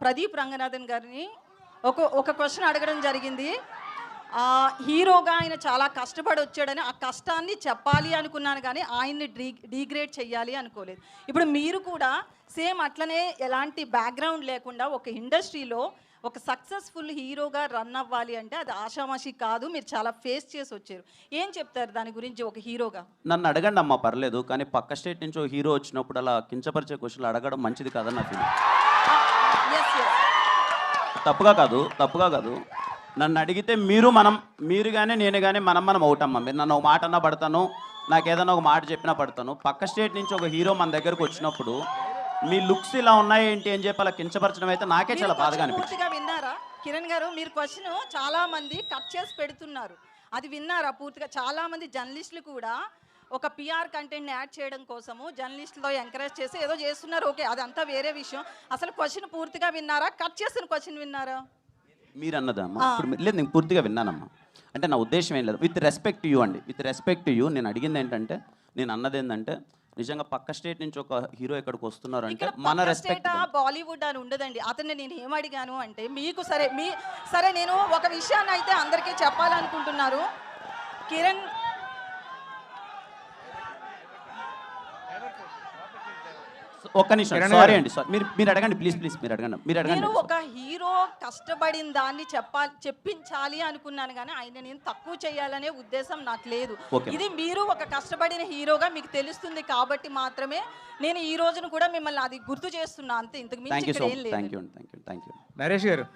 ప్రదీప్ రంగనాథన్ గారిని ఒక క్వశ్చన్ అడగడం జరిగింది. హీరోగా ఆయన చాలా కష్టపడి వచ్చాడని ఆ కష్టాన్ని చెప్పాలి అనుకున్నాను, కానీ ఆయన్ని డీగ్రేడ్ చేయాలి అనుకోలేదు. ఇప్పుడు మీరు కూడా సేమ్ అట్లనే ఎలాంటి బ్యాక్గ్రౌండ్ లేకుండా ఒక ఇండస్ట్రీలో ఒక సక్సెస్ఫుల్ హీరోగా రన్ అవ్వాలి అంటే అది ఆషామాషి కాదు. మీరు చాలా ఫేస్ చేసి వచ్చారు. ఏం చెప్తారు దాని గురించి ఒక హీరోగా? నన్ను అడగండి అమ్మా, పర్లేదు. కానీ పక్క స్టేట్ నుంచి ఒక హీరో వచ్చినప్పుడు అలా కించపరిచే క్వశ్చన్లు అడగడం మంచిది కాదని నా ఫీలింగ్. తప్పుగా కాదు. నన్ను అడిగితే మీరు కానీ నేను కానీ మనం అవుటమ్మా. మీరు నన్ను ఒక మాట అన్నా పడతాను, నాకు ఏదైనా ఒక మాట చెప్పినా పడతాను. పక్క స్టేట్ నుంచి ఒక హీరో మన దగ్గరకు వచ్చినప్పుడు మీ లుక్స్ ఇలా ఉన్నాయి ఏంటి అని చెప్పి అలా కించపరచడం అయితే నాకే చాలా బాధగా అనిపించింది. విన్నారా కిరణ్ గారు? మీరు క్వశ్చన్ చాలా మంది కట్ చేసి పెడుతున్నారు, అది విన్నారా పూర్తిగా? చాలా మంది జర్నలిస్టులు కూడా ఒక పిఆర్ కంటెంట్ని యాడ్ చేయడం కోసము జర్నలిస్టులో ఎంకరేజ్ చేసి ఏదో చేస్తున్నారు. ఓకే, అదంతా వేరే విషయం. అసలు క్వశ్చన్ పూర్తిగా విన్నారా? కట్ చేసిన క్వశ్చన్ విన్నారా? మీరు అన్నదమ్మా ఇప్పుడు లేదు, నేను పూర్తిగా విన్నానమ్మా. అంటే నా ఉద్దేశం ఏం లేదు. విత్ రెస్పెక్ట్ యూ అండి, విత్ రెస్పెక్ట్ యూ నేను అడిగింది ఏంటంటే, నేను అన్నది ఏంటంటే, నిజంగా పక్క స్టేట్ నుంచి ఒక హీరో ఇక్కడికి వస్తున్నారు అంటే మన రెస్పెక్ట్. బాలీవుడ్ అని ఉండదండి. అతన్ని నేను ఏం అడిగాను అంటే, మీకు సరే నేను ఒక విషయాన్ని అయితే అందరికీ చెప్పాలనుకుంటున్నారు. కిరణ్ ఒక్క నిమిషం, సారీ అండి, మీరు అడగండి ప్లీజ్, మీరు అడగండి. నేను ఒక హీరో కష్టపడిన దాన్ని చెప్పించాలి అనుకున్నాను, కానీ ఆయన నేను తక్కువ చేయాలనే ఉద్దేశం నాకు లేదు. ఇది మీరు ఒక కష్టపడిన హీరోగా మీకు తెలుస్తుంది కాబట్టి మాత్రమే నేను ఈ రోజును కూడా మిమ్మల్ని అది గుర్తు చేస్తున్నా, అంతే. ఇంతకు మించి ఇక్కడ ఏం లేదు. Thank you. నరేష్ గారు